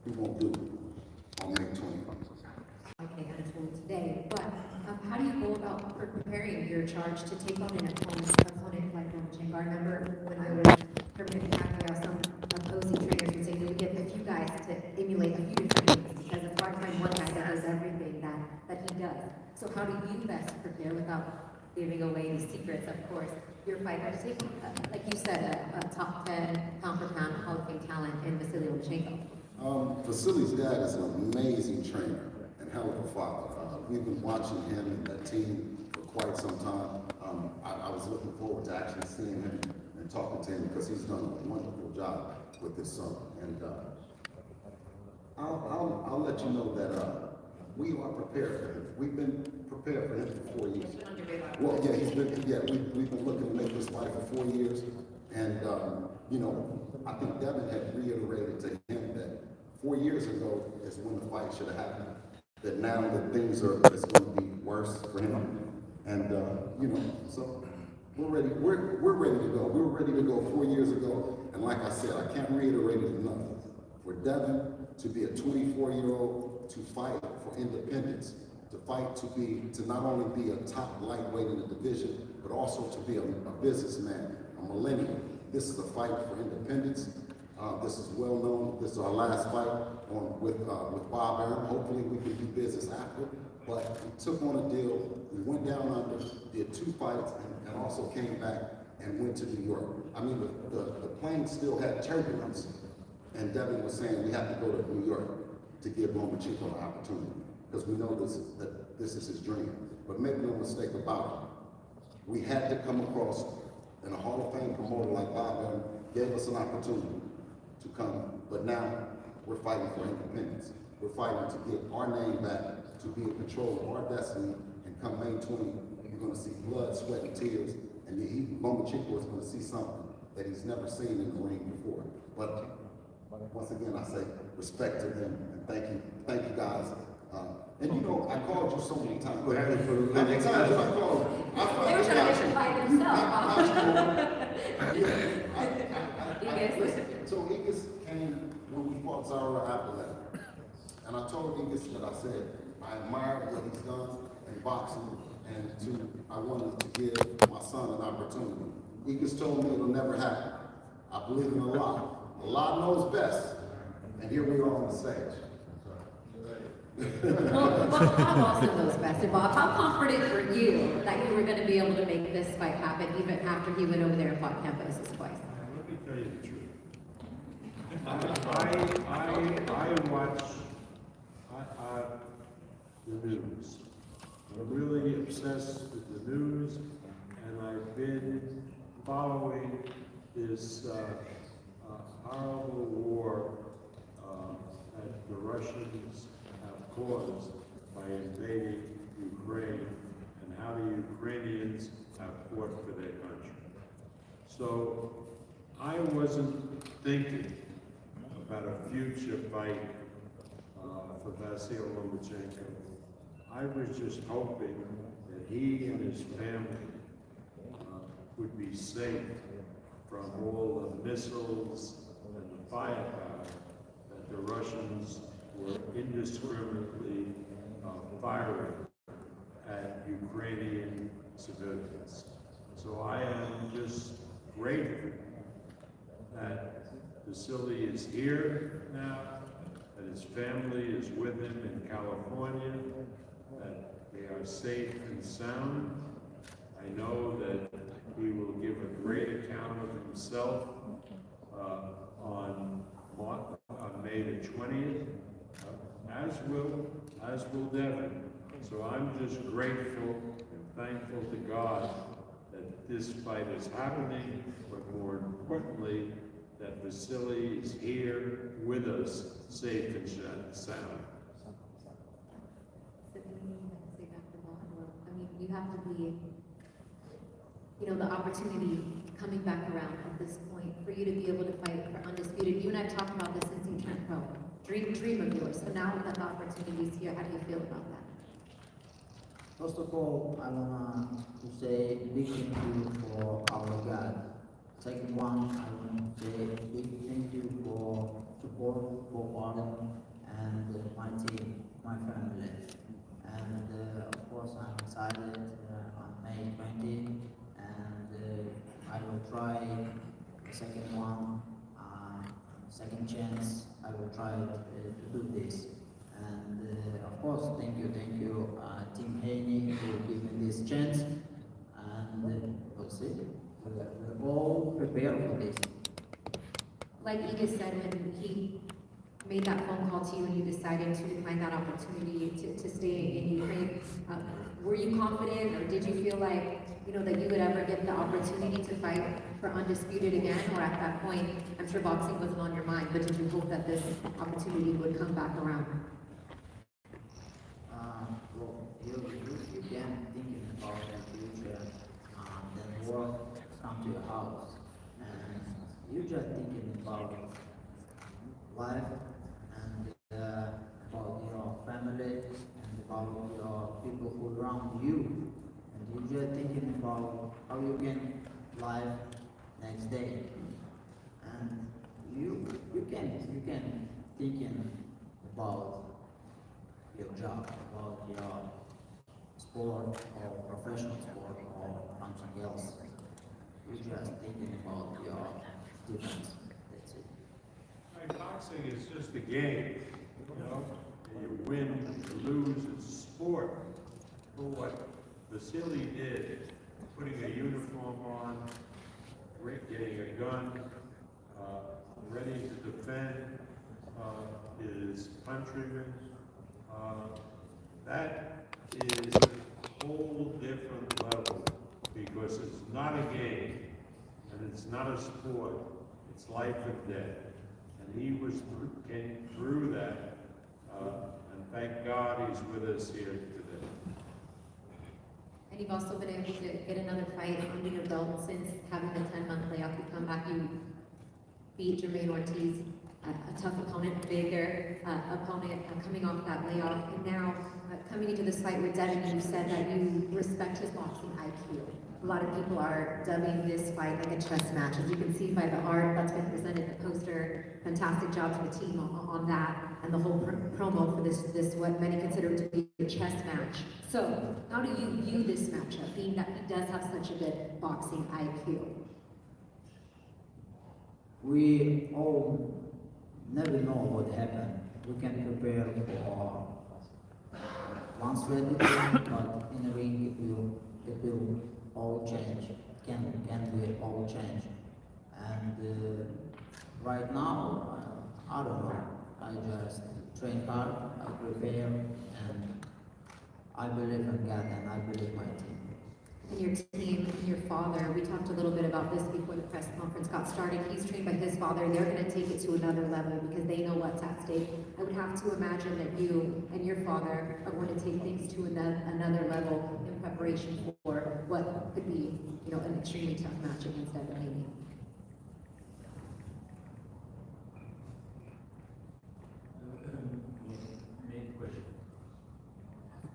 we won't do on May 20th. Okay, until today, but how do you go about preparing your charge to take on an opponent like Lomachenko? I remember when I was preparing Pacquiao, some opposing trainers would say you get a few guys to emulate a few different things because it's hard to find one guy that does everything that he does. So how do you best prepare without giving away any secrets? Of course, your fighter is taking, like you said, a top 10 pound for pound Hall of Fame talent in Vasily Lomachenko. Vasily's dad is an amazing trainer and hell of a father. We've been watching him and that team for quite some time. I was looking forward to actually seeing him and talking to him because he's done a wonderful job with his son. And I'll let you know that we are prepared for him. We've been prepared for him for 4 years. Well, yeah, we've been looking to make this fight for 4 years. And, you know, I think Devin had reiterated to him that 4 years ago is when the fight should have happened. That now that things are, it's going to be worse for him. And, you know, so we're ready. We're ready to go. We were ready to go 4 years ago. And like I said, I can't reiterate it enough. For Devin to be a 24-year-old to fight for independence, to not only be a top lightweight in the division, but also to be a businessman, a millennial. This is a fight for independence. This is well known. This is our last fight with Bob Arum. Hopefully we can do business after. But we took on a deal. We went down under, did 2 fights, and also came back and went to New York. I mean, the plane still had turbulence, and Devin was saying we have to go to New York to give Lomachenko an opportunity because we know that this is his dream. But make no mistake about it. We had to come across, and a Hall of Fame promoter like Bob Arum gave us an opportunity to come, but now we're fighting for independence. We're fighting to get our name back, to be in control of our destiny, and come May 20, you're going to see blood, sweat, and tears, and Lomachenko is going to see something that he's never seen in the ring before. But once again, I say respect to them, and thank you guys. And you know, I called you so many times. How many times have I called you? They were trying to fight themselves. So Igis came when we fought Zara Abdullah. And I told Igis that I said, I admire what he's done in boxing, and I wanted to give my son an opportunity. Igis told me it'll never happen. I believe in Allah. Allah knows best. And here we are on the stage. Well, Bob also knows best. And Bob, how confident were you that you were going to be able to make this fight happen even after he went over there and fought Camposis twice? Let me tell you the truth. I watch the news. I'm really obsessed with the news, and I've been following this horrible war that the Russians have caused by invading Ukraine, and how the Ukrainians have fought for their country. So I wasn't thinking about a future fight for Vasily Lomachenko. I was just hoping that he and his family would be safe from all the missiles and the firepower that the Russians were indiscriminately firing at Ukrainian civilians. So I am just grateful that Vasily is here now, that his family is with him in California, that they are safe and sound. I know that he will give a great account of himself on May the 20th, as will Devin. So I'm just grateful and thankful to God that this fight is happening, but more importantly, that Vasily is here with us, safe and sound. I mean, you have to be, you know, the opportunity coming back around at this point for you to be able to fight for undisputed. You and I have talked about this since you turned pro. Dream of yours. So now that the opportunity is here, how do you feel about that? First of all, I want to say big thank you for our God. Second one, I want to say big thank you for support for Arden and my team, my family. And of course, I'm excited on May 20, and I will try the second one, second chance. I will try to do this. And of course, thank you, Team Haney, for giving this chance. And we'll see. We're all prepared for this. Like Ika said, when he made that phone call to you and you decided to decline that opportunity to stay in Ukraine, were you confident, or did you feel like, that you would ever get the opportunity to fight for undisputed again? Or at that point, I'm sure boxing wasn't on your mind, but did you hope that this opportunity would come back around? Well, you can thinking about the future, then work come to your house, and you just thinking about life and about your family and about your people who around you, and you just thinking about how you can live next day, and you can thinking about your job, about your sport or professional sport or something else. You're just thinking about your defense. That's it. Right, boxing is just a game, You win, you lose, it's sport. For what Vasily did, putting a uniform on, getting a gun, ready to defend his countrymen, that is a whole different level, because it's not a game and it's not a sport, it's life and death. And he came through that, and thank God he's with us here today. And you've also been able to get another fight under your belt since having the 10-month layoff. You come back, you beat Jermaine Ortiz, a tough opponent, bigger opponent, coming off that layoff. And now, coming into this fight with Devin, you said that you respect his boxing IQ. A lot of people are dubbing this fight like a chess match. As you can see by the art that's been presented, the poster, fantastic job to the team on that, and the whole promo for this what many consider to be a chess match. So, how do you view this matchup, being that he does have such a good boxing IQ? We all never know what happened. We can prepare for one strategy, but in the ring it will all change. Can be all change. And right now, I don't know. I just train hard, I prepare, and I believe in God and I believe my team. And your team, and your father, we talked a little bit about this before the press conference got started. He's trained by his father. They're going to take it to another level because they know what's at stake. I would have to imagine that you and your father are going to take things to another level in preparation for what could be, an extremely tough match against Devin Haney.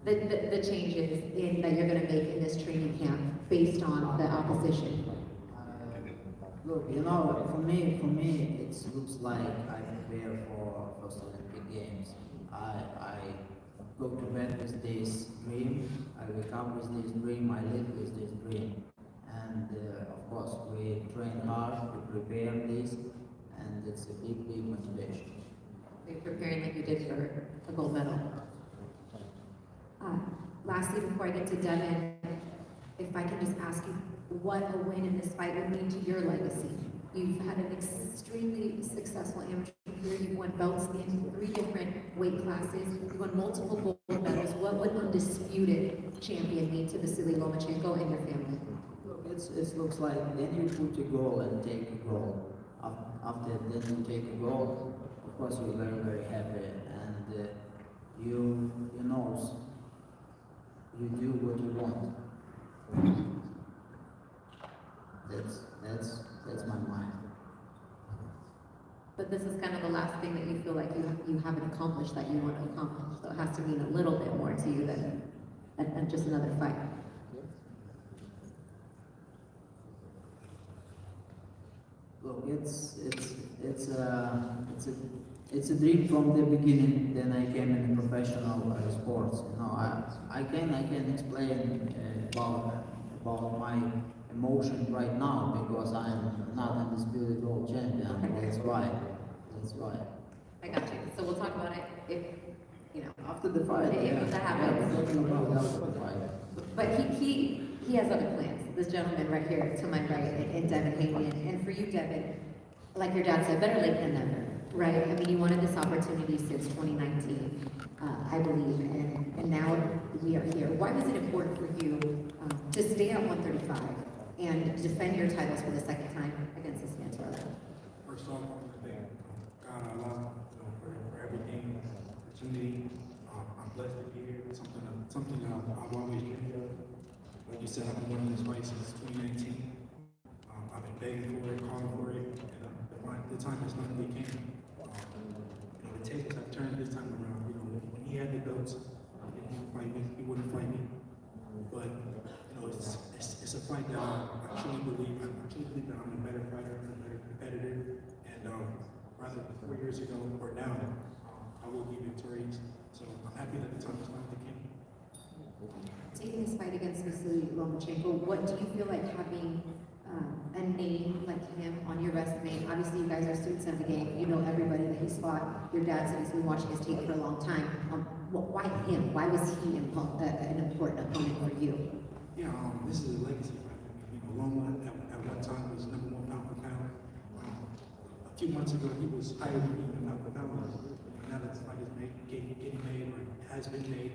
The changes that you're going to make in this training camp based on the opposition. Look, for me, it looks like I prepare for first Olympic Games. I go to bed with this dream, I wake up with this dream, I live with this dream. And of course, we train hard to prepare this, and it's a big motivation. You're preparing like you did for a gold medal. Lastly, before I get to Devin, if I can just ask you what a win in this fight would mean to your legacy. You've had an extremely successful amateur career. You've won belts in 3 different weight classes. You've won multiple gold medals. What would undisputed champion mean to Vasily Lomachenko and your family? Look, it looks like then you put a goal and take a goal. After then you take a goal, of course you're very, very happy, and you know you do what you want. That's my mind. But this is kind of the last thing that you feel like you haven't accomplished that you want to accomplish. So it has to mean a little bit more to you than just another fight. Look, it's a dream from the beginning. Then I came in professional sports. You know, I can explain about my emotion right now because I'm not undisputed world champion. That's why. I got you. So we'll talk about it if, you know, After the fight, if that happens. Talking about after the fight. But he has other plans. This gentleman right here to my right, and Devin Haney. And for you, Devin, like your dad said, better late than never, right? I mean, you wanted this opportunity since 2019, I believe, and now we are here. Why was it important for you to stay at 135 and defend your titles for the second time against this man's brother? First off, I want to thank God Allah, for everything, opportunity. I'm blessed to be here. Something I've always dreamed of. Like you said, I've been wanting this fight since 2019. I've been begging for it, calling for it, and the time has finally came. The tables have turned this time around. When he had the belts, he would fight me. He wouldn't fight me. But it's a fight that I truly believe. I truly believe that I'm a better fighter, I'm a better competitor, and rather 4 years ago or now, I will be victorious. So I'm happy that the time has finally came. Taking this fight against Vasily Lomachenko, what do you feel like having a name like him on your resume? Obviously, you guys are students of the game. You know everybody that he's fought. Your dad said he's been watching his tape for a long time. Why him? Why was he an important opponent for you? Yeah, this is a legacy fight. Loma at one time was #1 pound for pound. A few months ago, he was higher than me in pound for pound. Now that the fight is getting made or has been made,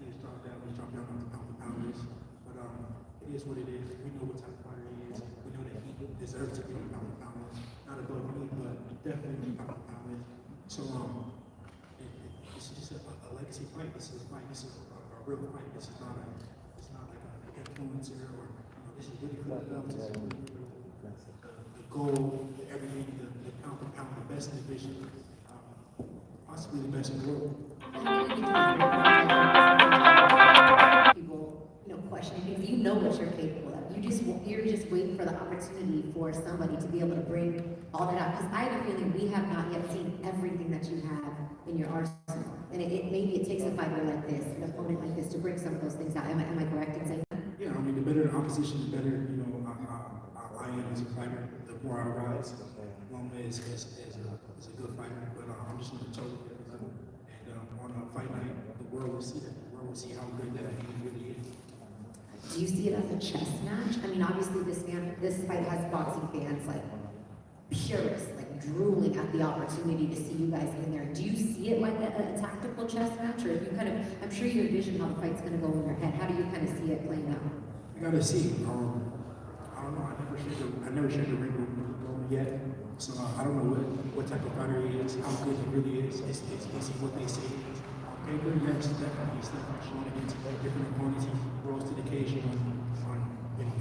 he's dropped down on the pound for pounders. But it is what it is. We know what type of fighter he is. We know that he deserves to be on the pound for pound list. Not above me, but definitely on the pound for pound list. So it's just a legacy fight. This is a fight. This is a real fight. This is not like an influencer or this is really for the belts. This is really for the goal, everything, the pound for pound, the best division, possibly the best in the world. People, questioning because you know what you're capable of. You're just waiting for the opportunity for somebody to be able to bring all that out. Because I have a feeling we have not yet seen everything that you have in your arsenal. And maybe it takes a fighter like this, an opponent like this, to bring some of those things out. Am I correct in saying that? Yeah, I mean, the better the opposition, the better I am as a fighter. The more I rise. Loma is a good fighter, but I'm just going to totally different level. And on a fight night, the world will see that. The world will see how good that he really is. Do you see it as a chess match? I mean, obviously this fight has boxing fans like purists, like drooling at the opportunity to see you guys in there. Do you see it like a tactical chess match, or if you I'm sure you envision how the fight's going to go in your head. How do you kind of see it playing out? I gotta see. I don't know. I never shared the ring with him yet, so I don't know what type of fighter he is, how good he really is. Is he what they say he is? Paper, yes, definitely. He's definitely showing against different opponents. He rose to the occasion on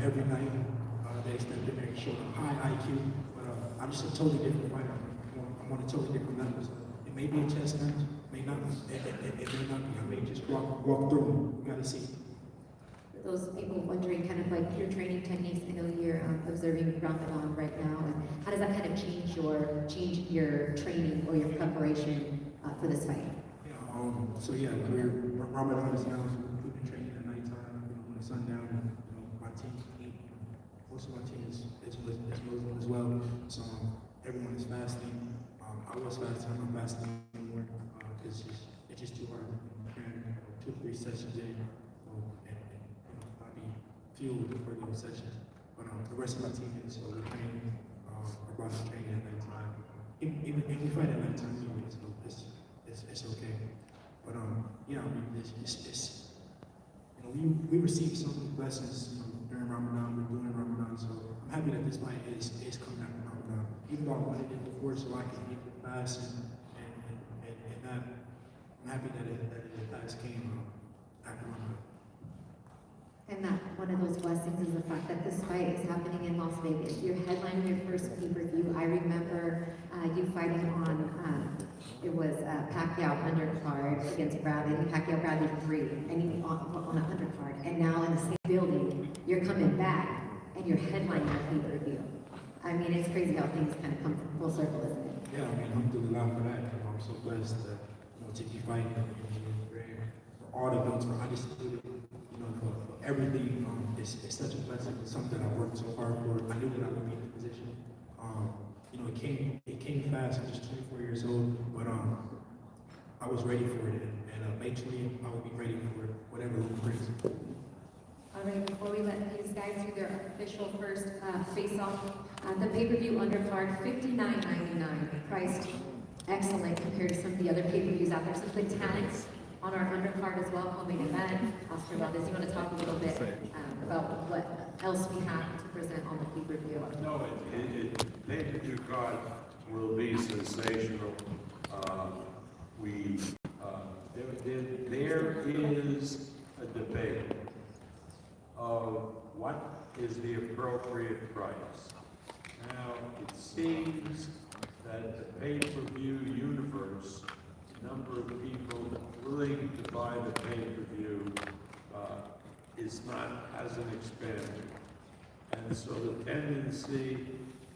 every night. They stepped in there and showed a high IQ. But I'm just a totally different fighter. I'm on a totally different level. So it may be a chess match, may not. It may not be. I may just walk through. You gotta see. For those people wondering kind of like your training techniques, I know you're observing Ramadan right now, and how does that kind of change your training or your preparation for this fight? So Ramadan is now, we've been training at nighttime, when the sun down, and my team, most of my team is Muslim as well, so everyone is fasting. I was fasting, I'm not fasting anymore, it's just too hard, 2 or 3 sessions in, and I'll be fueled for those sessions. But the rest of my team is, so we're training, we're about to train at nighttime. Even if we fight at nighttime anyway, so it's okay. But we received so many blessings during Ramadan, we're doing Ramadan, so I'm happy that this fight is coming after Ramadan. Even though I wanted it before so I could make the fast and that, I'm happy that the fast came after Ramadan. And that one of those blessings is the fact that this fight is happening in Las Vegas. You're headlining your first pay-per-view. I remember you fighting on, it was Pacquiao Undercard against Bradley, Pacquiao Bradley 3, and you on an Undercard. And now in the same building, you're coming back and you're headlining your pay-per-view. I mean, it's crazy how things kind of come full circle, isn't it? Yeah, I mean, I'm doing a lot for that. I'm so blessed that, to keep fighting, for all the belts, for undisputed, for everything. It's such a blessing. It's something that I worked so hard for. I knew that I would be in the position. It came fast. I'm just 24 years old, but I was ready for it. And May 20th, I will be ready for whatever it brings. All right, before we let these guys do their official first face-off, the pay-per-view undercard, $59.99, priced excellent compared to some of the other pay-per-views out there. Some good talents on our undercard as well, co-main event. Oscar Valdez, you want to talk a little bit about what else we have to present on the pay-per-view? No, pay-per-view card will be sensational. There is a debate of what is the appropriate price. Now, it seems that the pay-per-view universe, number of people willing to buy the pay-per-view hasn't expanded. And so the tendency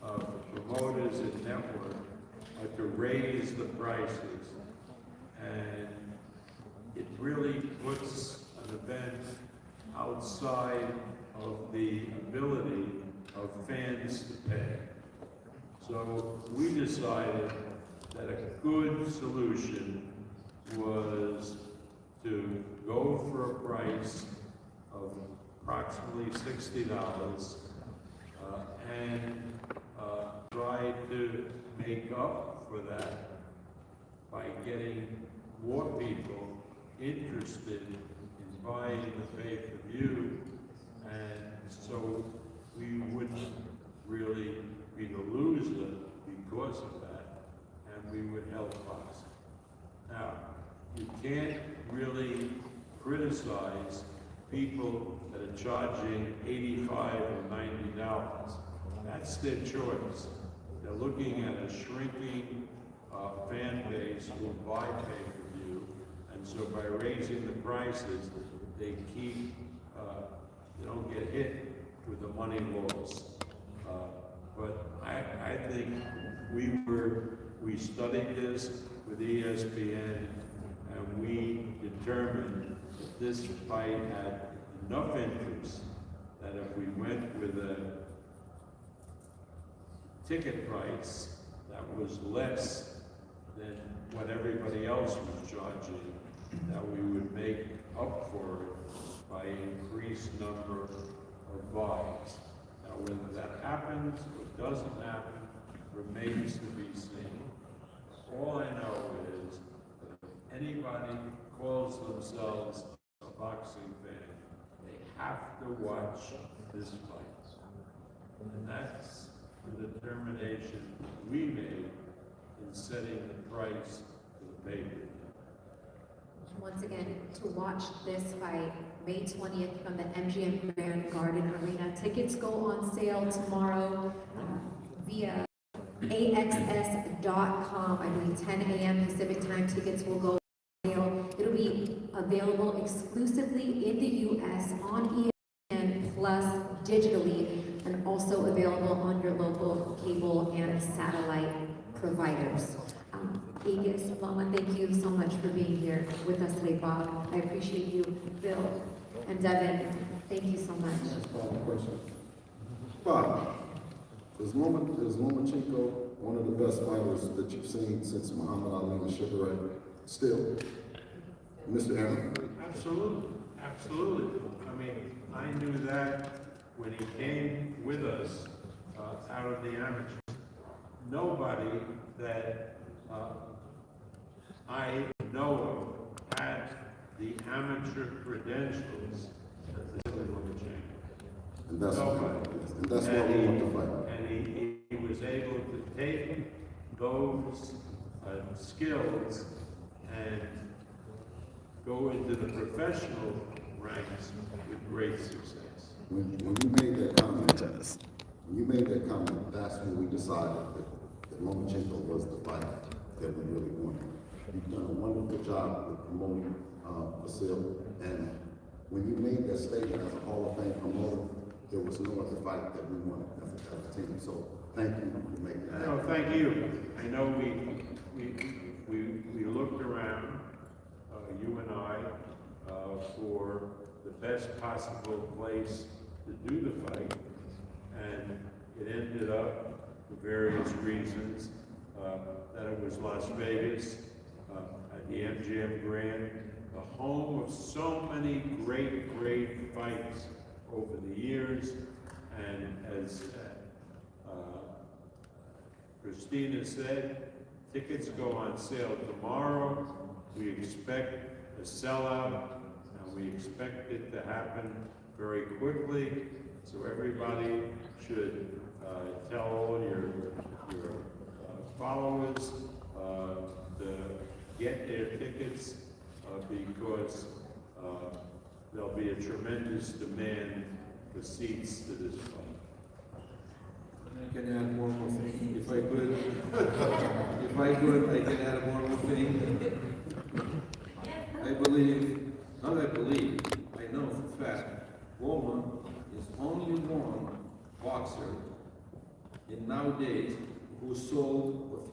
of promoters and network are to raise the prices, and it really puts an event outside of the ability of fans to pay. So we decided that a good solution was to go for a price of approximately $60 and try to make up for that by getting more people interested in buying the pay-per-view, and so we wouldn't really be the loser because of that, and we would help us. Now, you can't really criticize people that are charging $85 or $90. That's their choice. They're looking at a shrinking fan base who will buy pay-per-view, and so by raising the prices, they keep, they don't get hit with the money loss. But I think we studied this with ESPN, and we determined that this fight had enough interest that if we went with a ticket price that was less than what everybody else was charging, that we would make up for it by increased number of buys. Now, whether that happens or doesn't happen remains to be seen. All I know is that if anybody calls themselves a boxing fan, they have to watch this fight. And that's the determination we made in setting the price for the pay-per-view. Once again, to watch this fight, May 20th from the MGM Grand Garden Arena. Tickets go on sale tomorrow via AXS.com. I believe 10 a.m. Pacific time tickets will go on sale. It'll be available exclusively in the U.S. on ESPN Plus digitally, and also available on your local cable and satellite providers. Aegis, Lama, thank you so much for being here with us today, Bob. I appreciate you. Bill and Devin, thank you so much. That's Bob, question. Bob, is Lomachenko one of the best fighters that you've seen since Muhammad Ali and Sugar Ray? Still? Mr. Aaron? Absolutely, absolutely. I mean, I knew that when he came with us out of the amateur. Nobody that I know of had the amateur credentials that Vasily Lomachenko. And that's why we want to fight. And he was able to take those skills and go into the professional ranks with great success. When you made that comment, that's when we decided that Lomachenko was the fighter that we really wanted. You've done a wonderful job with promoting Vasily, and when you made that statement as a Hall of Fame promoter, there was no other fight that we wanted as a team. So Thank you for making that. No, thank you. I know we looked around, you and I, for the best possible place to do the fight, and it ended up, for various reasons, that it was Las Vegas, at the MGM Grand, the home of so many great fights over the years, and as Christina said, tickets go on sale tomorrow. We expect a sellout, and we expect it to happen very quickly. So everybody should tell all your followers to get their tickets because there'll be a tremendous demand for seats to this fight. I can add one more thing, if I could, I can add one more thing. I know for a fact, Loma is only one boxer in nowadays who sold,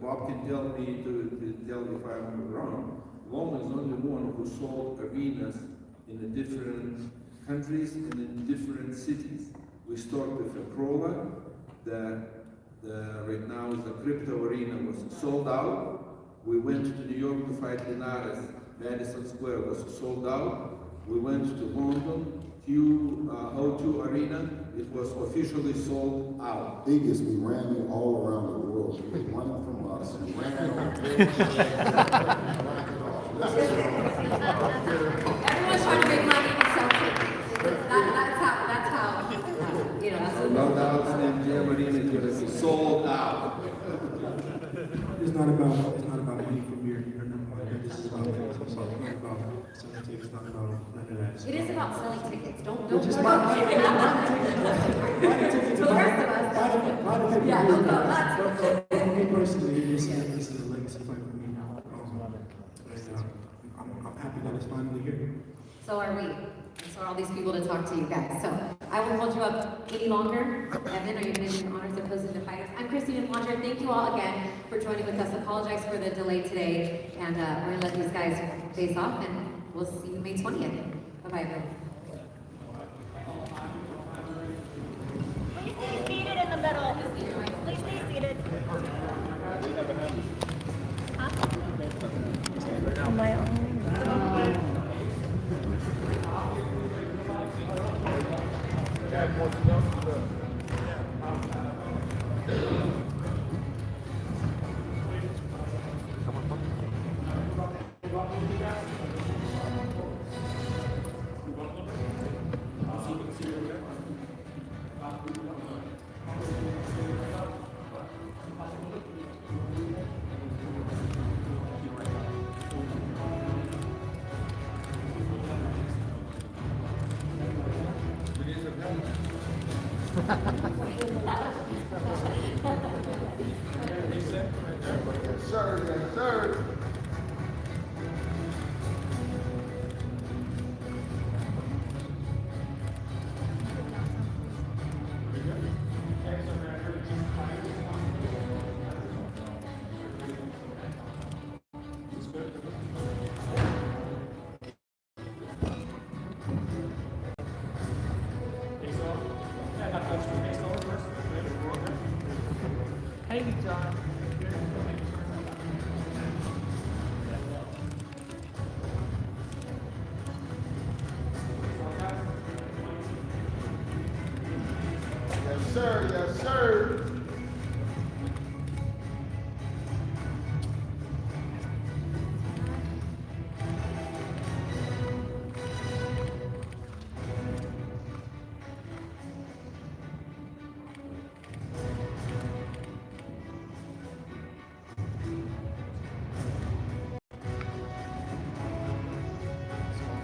Bob can tell me to tell if I'm wrong, Loma is only one who sold arenas in the different countries and in different cities. We start with a Prola, right now is the crypto arena was sold out. We went to New York to fight Linares, Madison Square was sold out. We went to London, O2 Arena, it was officially sold out. Biggest, we ran you all around the world. You were running from us. You ran over. Everyone's trying to make money and sell tickets. That's how, you know, that's So no doubt, MGM Arena is going to be sold out. It's not about money from your number. This is about selling tickets, not about none of that. It is about selling tickets. Don't Just worry. buy the tickets. The rest of us. Buy the tickets. Yeah, no, that's- For me personally, this is a legacy fight for me. I'm happy that it's finally here. So are we. And so are all these people to talk to you guys. So I won't hold you up any longer. Evan, are you going to do the honors of hosting the fighters? I'm Christina Blanchard. Thank you all again for joining with us. Apologize for the delay today. And we're going to let these guys face off, and we'll see you May 20th. Bye-bye, everyone. Please stay seated in the middle. Please stay seated. Huh? On my own. Yes, sir. Yes, sir. Yes, sir. Yes, sir.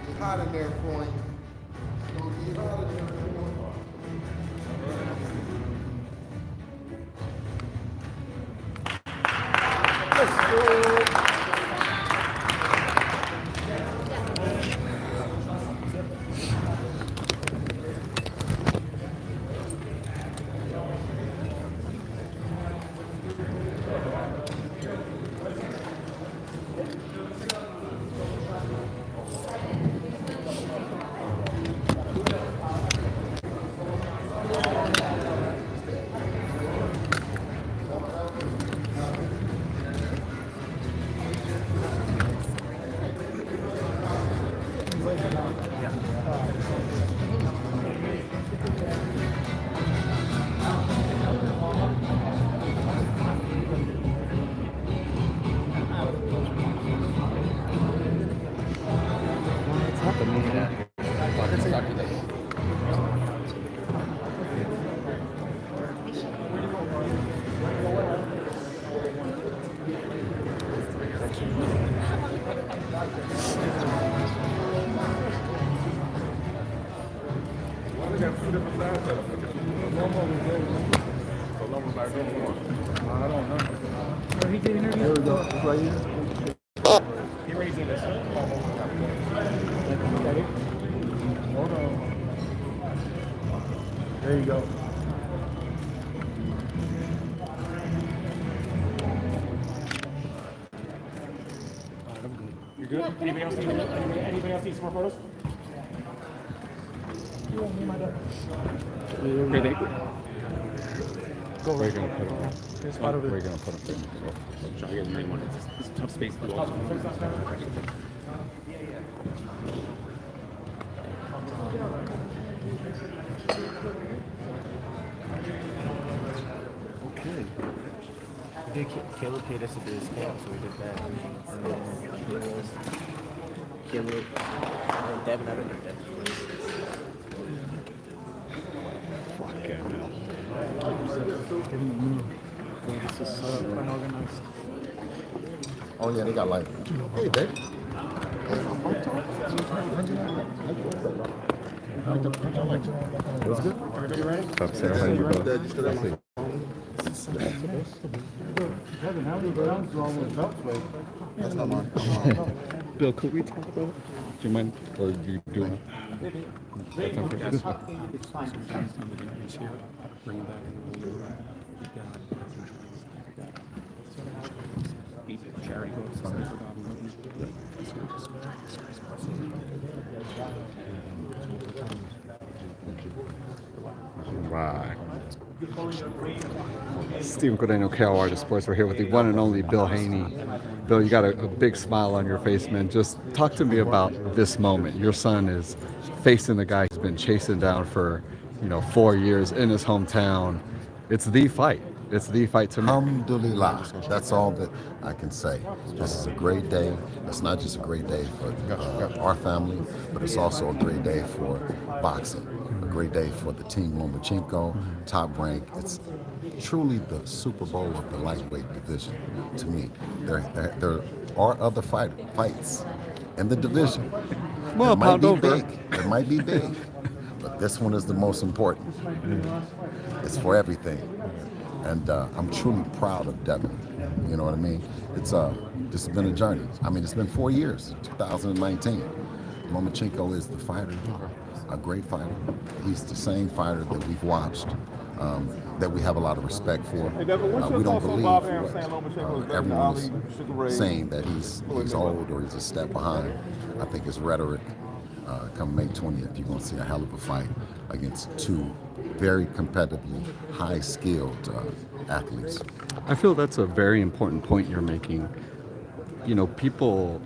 It's hot in there for you. It's gonna be hot in there for you. Let's go. There you go. You're good? Anybody else need some more photos? Here they go. Where are you gonna put them? Where are you gonna put them? Try to get the one. It's tough space. Okay. Caleb paid us to do his camp, so we did that. And then Caleb, Devin, I don't know Devin. This is unorganized. Oh yeah, they got like, hey, babe. It was good. Everybody ready? Up, Sarah, how you doing? Devin, how many rounds do all those belts weigh? That's not mine. Bill, could we talk about it? Do you mind, or do you do it? That's okay. It's fine. Bring it back. Charity Right. Stephen Guadagno, KL Artist Sports. We're here with the one and only Bill Haney. Bill, you got a big smile on your face, man. Just talk to me about this moment. Your son is facing the guy he's been chasing down for, 4 years in his hometown. It's the fight. It's the fight to make. Alhamdulillah. That's all that I can say. This is a great day. It's not just a great day for our family, but it's also a great day for boxing. A great day for the team Lomachenko, top rank. It's truly the Super Bowl of the lightweight division to me. There are other fights in the division. Well, It might pound be over. big. It might be big. But this one is the most important. It's for everything. And I'm truly proud of Devin. You know what I mean? It's been a journey. I mean, it's been 4 years, 2019. Lomachenko is the fighter, a great fighter. He's the same fighter that we've watched, that we have a lot of respect for. We don't believe what everyone is saying, that he's old or he's a step behind. I think it's rhetoric. Come May 20th, you're going to see a hell of a fight against two very competitively high-skilled athletes. I feel that's a very important point you're making. People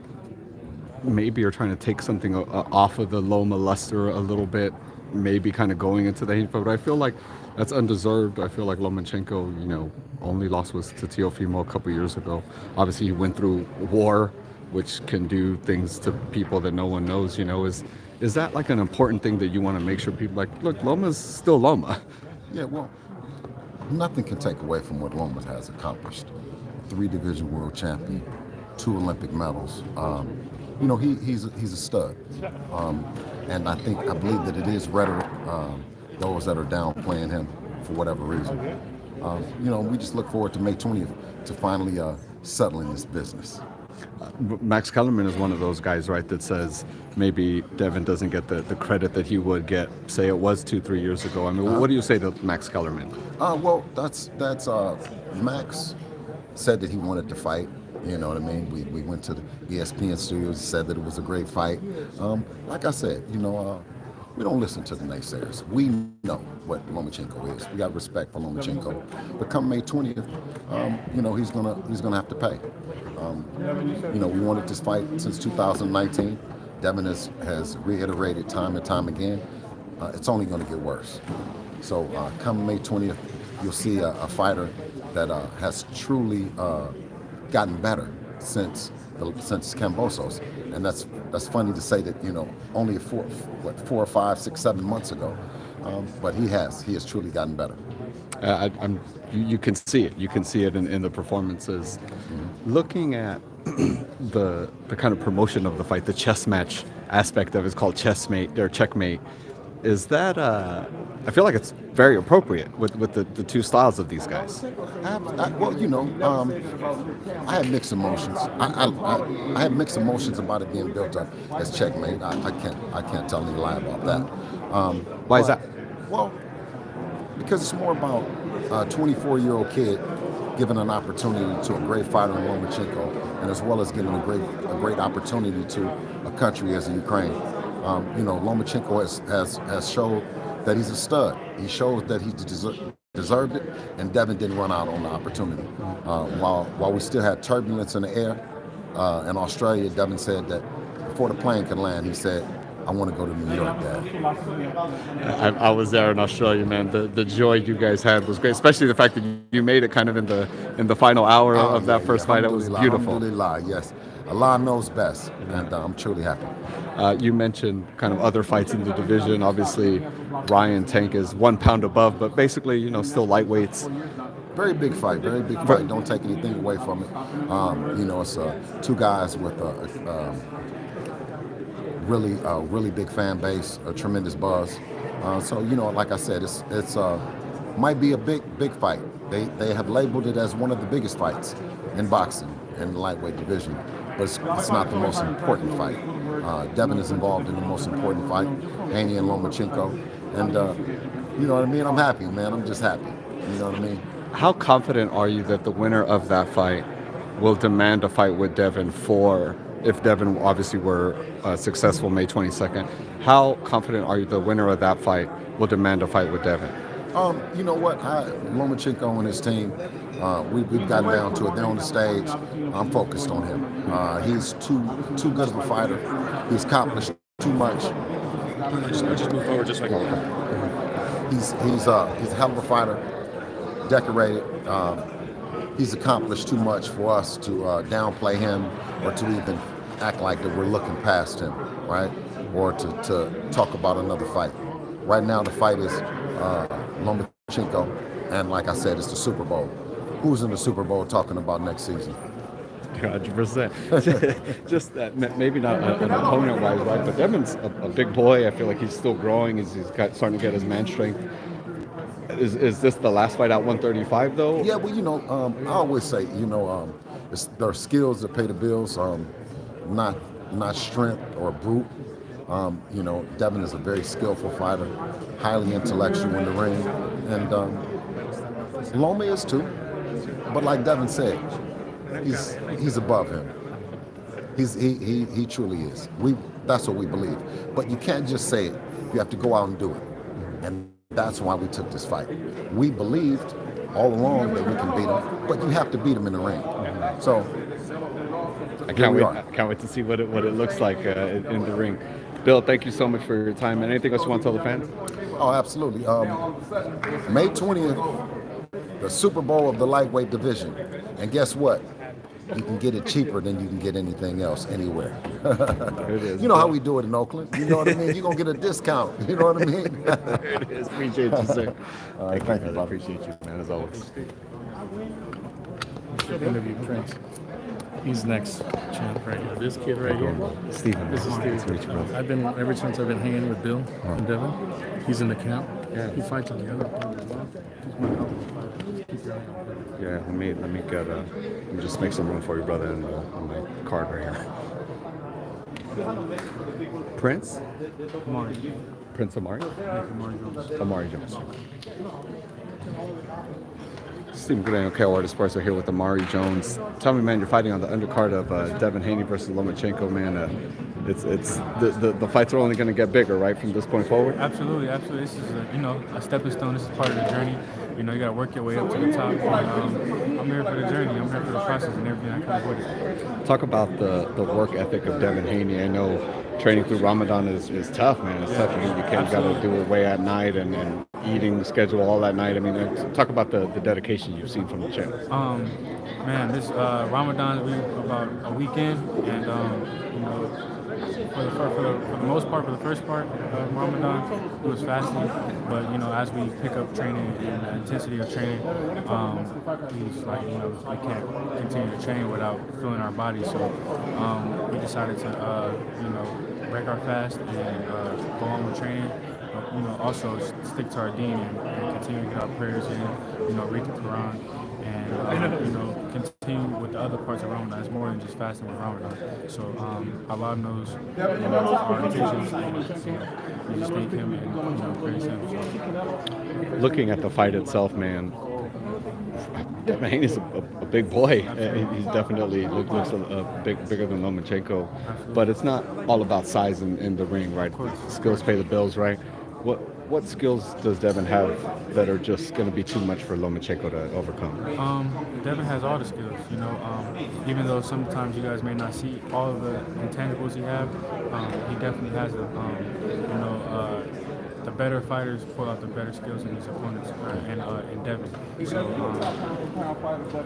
maybe are trying to take something off of the Loma luster a little bit, maybe kind of going into the hate, but I feel like that's undeserved. I feel like Lomachenko, only loss was to Teofimo a couple years ago. Obviously, he went through war, which can do things to people that no one knows. Is that like an important thing that you want to make sure people look, Loma's still Loma? Yeah, well, nothing can take away from what Loma has accomplished. 3-division world champion, 2 Olympic medals. He's a stud. And I believe that it is rhetoric, those that are downplaying him for whatever reason. We just look forward to May 20th to finally settling this business. Max Kellerman is one of those guys, right, that says maybe Devin doesn't get the credit that he would get, say it was 2-3 years ago. I mean, what do you say to Max Kellerman? Well, that's Max said that he wanted to fight. You know what I mean? We went to the ESPN studios, said that it was a great fight. Like I said, we don't listen to the naysayers. We know what Lomachenko is. We got respect for Lomachenko. But come May 20th, he's gonna have to pay. We wanted this fight since 2019. Devin has reiterated time and time again. It's only going to get worse. So come May 20th, you'll see a fighter that has truly gotten better since Kambosos. And that's funny to say that, only 4 or 5, 6, 7 months ago. But he has truly gotten better. You can see it. You can see it in the performances. Mm-hmm. Looking at the kind of promotion of the fight, the chess match aspect of it is called chessmate or checkmate. Is that I feel like it's very appropriate with the two styles of these guys. Well, I have mixed emotions. I have mixed emotions about it being built up as checkmate. I can't tell any lie about that. Why is that? Well, because it's more about a 24-year-old kid giving an opportunity to a great fighter in Lomachenko, and as well as giving a great opportunity to a country as the Ukraine. Lomachenko has showed that he's a stud. He showed that he deserved it, and Devin didn't run out on the opportunity. While we still had turbulence in the air in Australia, Devin said that before the plane could land, he said, "I want to go to New York, Dad." I was there in Australia, man. The joy you guys had was great, especially the fact that you made it kind of in the final hour of that first fight. It was beautiful. Alhamdulillah, yes. Allah knows best, and I'm truly happy. You mentioned kind of other fights in the division. Obviously, Ryan Tank is 1 pound above, but basically, still lightweights. Very big fight, very big fight. Don't take anything away from it. It's two guys with a really big fan base, a tremendous buzz. Like I said, it's might be a big fight. They have labeled it as one of the biggest fights in boxing in the lightweight division, but it's not the most important fight. Devin is involved in the most important fight, Haney and Lomachenko, and you know what I mean. I'm happy, man. I'm just happy. You know what I mean. How confident are you that the winner of that fight will demand a fight with Devin if Devin obviously were successful May 22nd? How confident are you the winner of that fight will demand a fight with Devin? You know what? Lomachenko and his team, we've gotten down to it. They're on the stage. I'm focused on him. He's too good of a fighter. He's accomplished too much. Just move forward, just like He's a hell of a fighter, decorated. He's accomplished too much for us to downplay him or to even act like that we're looking past him, right? Or to talk about another fight. Right now, the fight is Lomachenko, and like I said, it's the Super Bowl. Who's in the Super Bowl talking about next season? 100%. Just that, maybe not an opponent-wise, right? But Devin's a big boy. I feel like he's still growing. He's starting to get his man strength. Is this the last fight at 135 though? Yeah, well, I always say, there are skills that pay the bills, not strength or brute. Devin is a very skillful fighter, highly intellectual in the ring, and Loma is too. But like Devin said, he's above him. He truly is. That's what we believe. But you can't just say it. You have to go out and do it. And that's why we took this fight. We believed all along that we can beat him, but you have to beat him in the ring. So I can't wait to see what it looks like in the ring. Bill, thank you so much for your time. And anything else you want to tell the fans? Oh, absolutely. May 20th, the Super Bowl of the lightweight division. And guess what? You can get it cheaper than you can get anything else anywhere. You know how we do it in Oakland. You know what I mean? You're going to get a discount. You know what I mean? There it is. Appreciate you, sir. All right, thank you. I appreciate you, man, as always. Interview Prince. He's next champ right here. This kid right here. Stephen, This is Steve. I've been ever since I've been hanging with Bill and Devin. He's in the camp. Yeah. He fights on the other team as well. He's my help. Yeah, let me just make some room for you, brother, on my card right here. Prince? Amari. Prince Amari? Yeah, Amari Jones. Amari Jones. Stephen Goudet, KOR Sports are here with Amari Jones. Tell me, man, you're fighting on the undercard of Devin Haney versus Lomachenko, man. It's the fights are only going to get bigger, right, from this point forward? Absolutely. This is a stepping stone. This is part of the journey. You got to work your way up to the top. And, I'm here for the journey. I'm here for the process and everything that comes with it. Talk about the work ethic of Devin Haney. I know training through Ramadan is tough, man. It's tough. You got to do it way at night and eating schedule all that night? I mean, talk about the dedication you've seen from the channel. Man, this Ramadan we about a weekend, and you know, for the most part, for the first part of Ramadan, it was fasting. But you know, as we pick up training and the intensity of training, he's like, you know, we can't continue to train without filling our bodies. So we decided to you know, break our fast and go on with training. You know, also stick to our deen and continue to get our prayers in. You know, read the Quran. And you know, continue with the other parts of Ramadan. It's more than just fasting with Ramadan. So Allah knows, you know, our intentions, and you know, we just thank Him and, you know, praise Him. So, Looking at the fight itself, man, Devin Haney's a big boy. He's definitely looks bigger than Lomachenko, but it's not all about size in the ring, right? Skills pay the bills, right? What skills does Devin have that are just going to be too much for Lomachenko to overcome? Devin has all the skills, you know. Even though sometimes you guys may not see all of the intangibles he have, he definitely has the, you know, the better fighters pull out the better skills in his opponents, and Devin. So,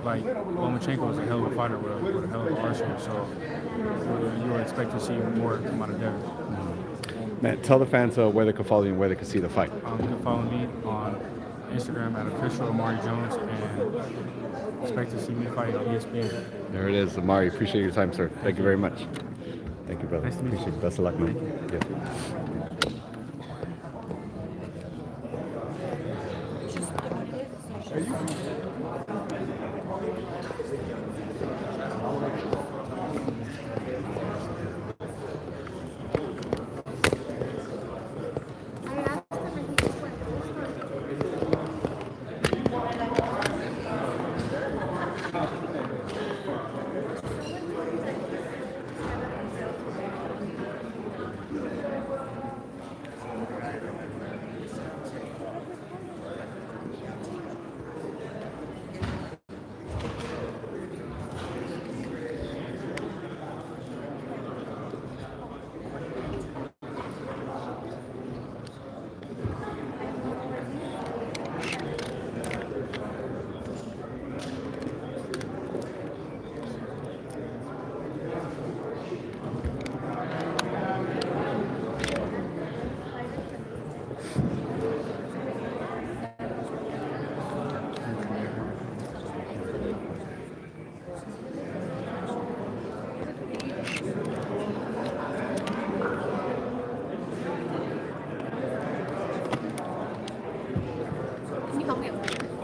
like, Lomachenko is a hell of a fighter with a hell of an arsenal, so you would expect to see more come out of Devin. Matt, tell the fans where they can follow you and where they can see the fight. You can follow me on Instagram at official Amari Jones, and expect to see me fight on ESPN. There it is, Amari. Appreciate your time, sir. Thank you very much. Thank you, brother. Nice to meet you. Appreciate it. Best of luck, man. Yeah.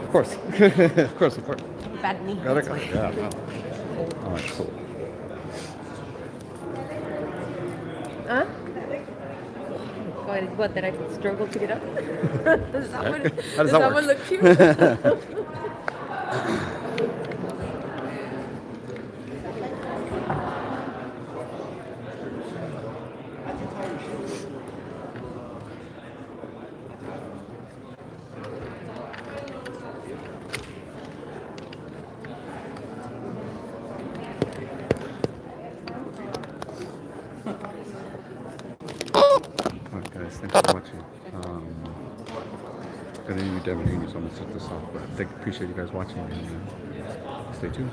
Of course. Of course. Bad knee. Yeah, no. All right, cool. Huh? What, that I struggle to get up? Does that one look cute? Guys, thanks for watching. Gonna need Devin Haney, so I'm gonna set this off. But I appreciate you guys watching, and stay tuned.